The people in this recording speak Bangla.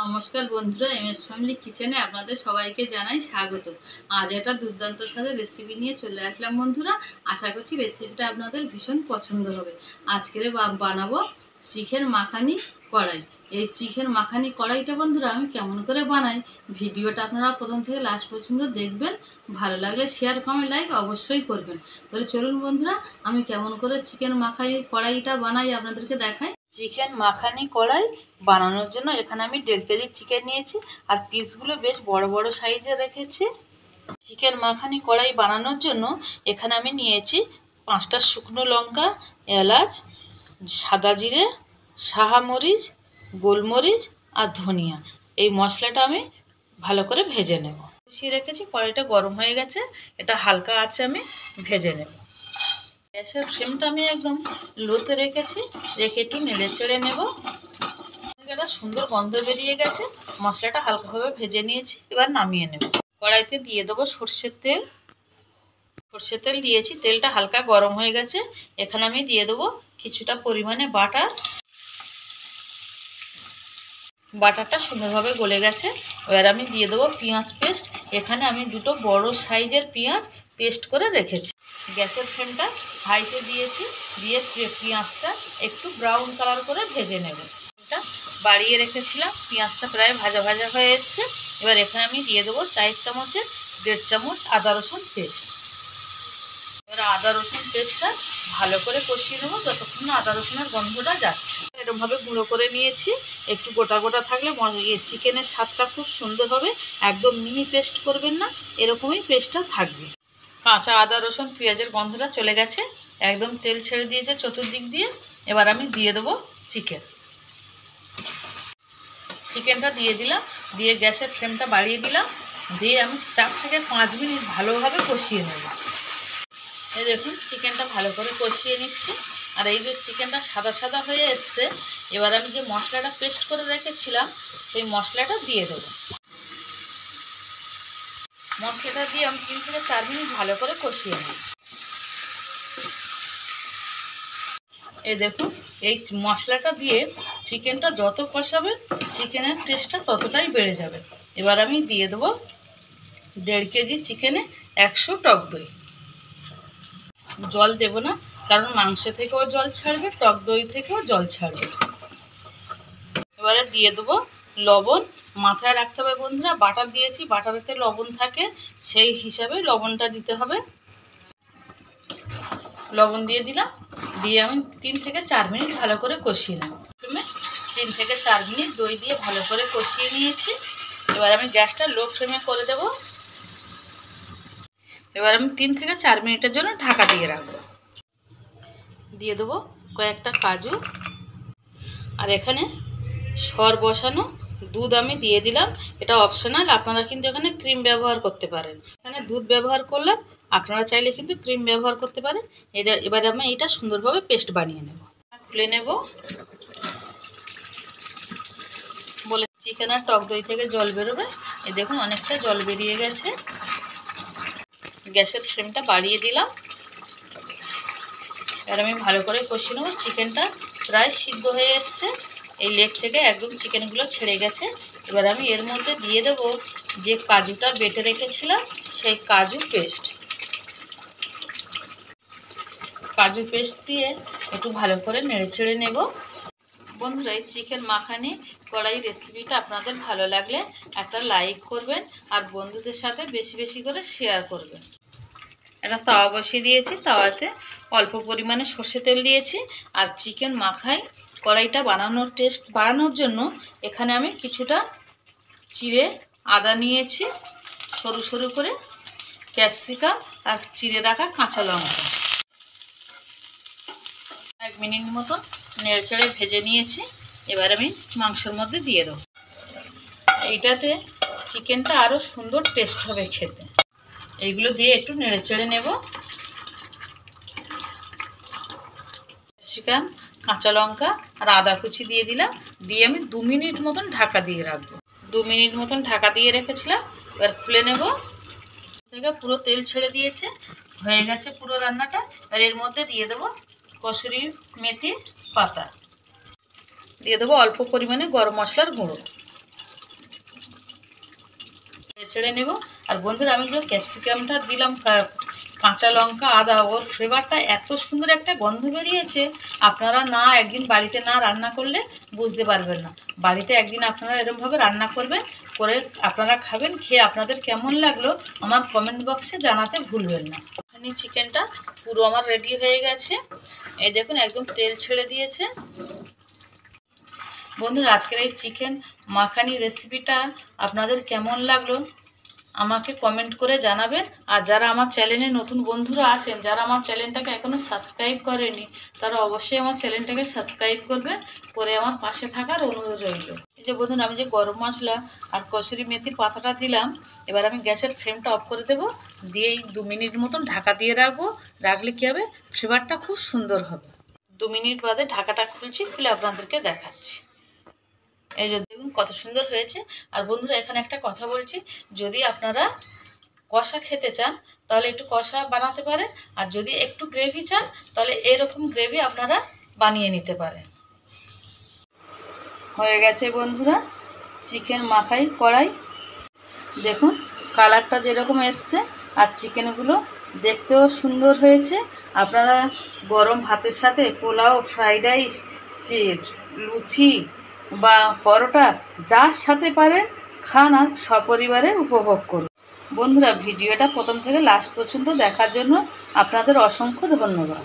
নমস্কার বন্ধুরা, এমএস ফ্যামিলি কিচেনে আপনাদের সবাইকে জানাই স্বাগত। আজ একটা দুর্দান্ত স্বাদের রেসিপি নিয়ে চলে আসলাম বন্ধুরা। আশা করছি রেসিপিটা আপনাদের ভীষণ পছন্দ হবে। আজকে বানাবো চিকেন মাখানি কড়াই। এই চিকেন মাখানি কড়াইটা বন্ধুরা আমি কেমন করে বানাই, ভিডিওটা আপনারা প্রথম থেকে লাস্ট পর্যন্ত দেখবেন। ভালো লাগলে শেয়ার, কমেন্ট, লাইক অবশ্যই করবেন। তাহলে চলুন বন্ধুরা, আমি কেমন করে চিকেন মাখানি কড়াইটা বানাই আপনাদেরকে দেখাই। চিকেন মাখানি কড়াই বানানোর জন্য এখানে আমি 1.5 কেজি চিকেন নিয়েছি, আর পিসগুলো বেশ বড় বড় সাইজে রেখেছি। চিকেন মাখানি কড়াই বানানোর জন্য এখানে আমি নিয়েছি 5টা শুকনো লঙ্কা, এলাচ, সাদা জিরে, সাহা মরিচ, গোলমরিচ আর ধনিয়া। এই মশলাটা আমি ভালো করে ভেজে নেব। কষিয়ে রেখেছি, কড়াইটা গরম হয়ে গেছে, এটা হালকা আঁচে আমি ভেজে নেব। গ্যাসের ফ্লেমটা আমি একদম লোতে রেখেছি, রেখে একটু নেড়ে চেড়ে নেব। একটা সুন্দর গন্ধ বেরিয়ে গেছে, মশলাটা হালকাভাবে ভেজে নিয়েছি, এবার নামিয়ে নেব। কড়াইতে দিয়ে দেবো সর্ষের তেল। সর্ষের তেল দিয়েছি, তেলটা হালকা গরম হয়ে গেছে। এখানে আমি দিয়ে দেবো কিছুটা পরিমাণে বাটার। বাটারটা সুন্দরভাবে গলে গেছে, এবার আমি দিয়ে দেবো পেঁয়াজ পেস্ট। এখানে আমি 2টো বড় সাইজের পেঁয়াজ পেস্ট করে রেখেছি। গ্যাসের ফ্লেমটা হাইতে দিয়েছি, দিয়ে পেঁয়াজটা একটু ব্রাউন কালার করে ভেজে নেব। এটা বাড়িয়ে রেখেছিলাম, পেঁয়াজটা প্রায় ভাজা ভাজা হয়ে এসছে। এবার এখানে আমি দিয়ে দেবো 4 চামচের 1.5 চামচ আদা রসুন পেস্ট। এবার আদা রসুন পেস্টটা ভালো করে কষিয়ে নেবো যতক্ষণ না আদা রসুনের গন্ধটা যাচ্ছে। এরকমভাবে গুঁড়ো করে নিয়েছি, একটু গোটা গোটা থাকলে চিকেনের স্বাদটা খুব সুন্দর হবে। একদম মিহি পেস্ট করবেন না, এরকমই পেস্টটা থাকবে। কাঁচা আদা রসুন পেঁয়াজের গন্ধটা চলে গেছে, একদম তেল ছেড়ে দিয়েছে চতুর্দিক দিয়ে। এবার আমি দিয়ে দেবো চিকেনটা দিয়ে দিলাম, দিয়ে গ্যাসের ফ্লেমটা বাড়িয়ে দিলাম, দিয়ে আমি 4 থেকে 5 মিনিট ভালোভাবে কষিয়ে নেব। এই দেখুন চিকেনটা ভালো করে কষিয়ে নিচ্ছি, আর এই যে চিকেনটা সাদা সাদা হয়ে এসছে। এবার আমি যে মশলাটা পেস্ট করে রেখেছিলাম সেই মশলাটা দিয়ে দেবো। মশলাটা দিয়ে আমি 3 থেকে 4 মিনিট ভালো করে কষিয়ে নিই। এই দেখুন, এই মশলাটা দিয়ে চিকেনটা যত কষাবেন চিকেনের টেস্টটা ততটাই বেড়ে যাবে। এবার আমি দিয়ে দেবো 1.5 কেজি চিকেনে 100 টক দই। জল দেব না, কারণ মাংস থেকেও জল ছাড়বে, টক দই থেকেও জল ছাড়বে। এবারে দিয়ে দেবো লবণ। মাথায় রাখতে হবে বন্ধুরা, বাটার দিয়েছি, বাটারেতে লবণ থাকে, সেই হিসাবে লবণটা দিতে হবে। লবণ দিয়ে দিলাম, দিয়ে আমি 3 থেকে 4 মিনিট ভালো করে কষিয়ে নেব। 3 থেকে 4 মিনিট দই দিয়ে ভালো করে কষিয়ে নিয়েছি। এবার আমি গ্যাসটা লো ফ্লেমে করে দেব। এবার আমি 3 থেকে 4 মিনিটের জন্য ঢাকা দিয়ে রাখবো। দিয়ে দেবো কয়েকটা কাজু, আর এখানে সর বসানো দুধ আমি দিয়ে দিলাম। এটা অপশনাল, আপনারা কিন্তু এখানে ক্রিম ব্যবহার করতে পারেন। এখানে দুধ ব্যবহার করলাম, আপনারা চাইলে কিন্তু ক্রিম ব্যবহার করতে পারেন। এবারে আমি এটা সুন্দরভাবে পেস্ট বানিয়ে নেব। খুলে নেব, বলে চিকেন আর টক দই থেকে জল বেরোবে। এই দেখুন অনেকটা জল বেরিয়ে গেছে। গ্যাসের ফ্লেমটা বাড়িয়ে দিলাম। এবার আমি ভালো করে কষিয়ে নেব। চিকেনটা প্রায় সিদ্ধ হয়ে এসছে, এই লেগ থেকে একদম চিকেনগুলো ছেড়ে গেছে। এবার আমি এর মধ্যে দিয়ে দেব যে কাজুটা বেটে রেখেছিলাম সেই কাজু পেস্ট দিয়ে একটু ভালো করে নেড়ে ছেড়ে নেব। বন্ধুরা, এই চিকেন মাখানি কড়াই রেসিপিটা আপনাদের ভালো লাগলে একটা লাইক করবেন, আর বন্ধুদের সাথে বেশি বেশি করে শেয়ার করবেন। একটা তাওয়া বসিয়ে দিয়েছি, তাওয়াতে অল্প পরিমাণে সর্ষে তেল দিয়েছি। আর চিকেন মাখাই কড়াইটা টেস্ট বাড়ানোর জন্য এখানে আমি কিছুটা চিড়ে আদা নিয়েছি, সরু সরু করে ক্যাপসিকাম আর চিড়ে রাখা কাঁচা লঙ্কা। 1 মিনিট মতো নেড়ে চেড়ে ভেজে নিয়েছি। এবার আমি মাংসের মধ্যে দিয়ে দেবো। এইটাতে চিকেনটা আরও সুন্দর টেস্ট হবে খেতে। এইগুলো দিয়ে একটু নেড়ে চেড়ে নেব। ক্যাপসিকাম, কাঁচা লঙ্কা আর আদা কুচি দিয়ে দিলাম, দিয়ে আমি 2 মিনিট মতন ঢাকা দিয়ে রাখবো। 2 মিনিট মতন ঢাকা দিয়ে রেখেছিলাম। এবার খুলে নেব। থেকে পুরো তেল ছেড়ে দিয়েছে, হয়ে গেছে পুরো রান্নাটা। আর এর মধ্যে দিয়ে দেবো কসুরি মেথি পাতা, দিয়ে দেবো অল্প পরিমাণে গরম মশলার গুঁড়ো। ছেড়ে নেব। আর বন্ধুরা আমি ক্যাপসিকামটা দিলাম, কাঁচা লঙ্কা, আদা, ওর ফ্লেভারটা এত সুন্দর একটা গন্ধ বেরিয়েছে। আপনারা একদিন বাড়িতে রান্না করলে বুঝতে পারবেন না। বাড়িতে একদিন আপনারা এরকমভাবে রান্না করবেন, করে আপনারা খাবেন, খেয়ে আপনাদের কেমন লাগলো আমার কমেন্ট বক্সে জানাতে ভুলবেন না। এখানে চিকেনটা পুরো আমার রেডি হয়ে গেছে। এই দেখুন একদম তেল ছেড়ে দিয়েছে। বন্ধুরা আজকের এই চিকেন মাখানি রেসিপিটা আপনাদের কেমন লাগলো আমাকে কমেন্ট করে জানাবেন। আর যারা আমার চ্যানেলে নতুন বন্ধুরা আছেন, যারা আমার চ্যানেলটাকে এখনও সাবস্ক্রাইব করেনি, তারা অবশ্যই আমার চ্যানেলটাকে সাবস্ক্রাইব করবেন, করে আমার পাশে থাকার অনুরোধ রইল। এই যে বন্ধুরা আমি যে গরম মশলা আর কসুরি মেথির পাতাটা দিলাম, এবার আমি গ্যাসের ফ্লেমটা অফ করে দেবো, দিয়ে 2 মিনিট মতন ঢাকা দিয়ে রাখবো। রাখলে কী হবে, ফ্লেভারটা খুব সুন্দর হবে। 2 মিনিট বাদে ঢাকাটা খুলছি, খুলে আপনাদেরকে দেখাচ্ছি। এই যে দেখুন কত সুন্দর হয়েছে। আর বন্ধুরা এখানে একটা কথা বলছি, যদি আপনারা কষা খেতে চান তাহলে একটু কষা বানাতে পারেন, আর যদি একটু গ্রেভি চান তাহলে এরকম গ্রেভি আপনারা বানিয়ে নিতে পারেন। হয়ে গেছে বন্ধুরা চিকেন মাখাই কড়াই। দেখুন কালারটা যেরকম এসছে, আর চিকেনগুলো দেখতেও সুন্দর হয়েছে। আপনারা গরম ভাতের সাথে, পোলাও, ফ্রাইড রাইস, লুচি বা পরোটা, যার সাথে পারেন খান আর সপরিবারে উপভোগ করুন। বন্ধুরা ভিডিওটা প্রথম থেকে লাস্ট পর্যন্ত দেখার জন্য আপনাদের অসংখ্য ধন্যবাদ।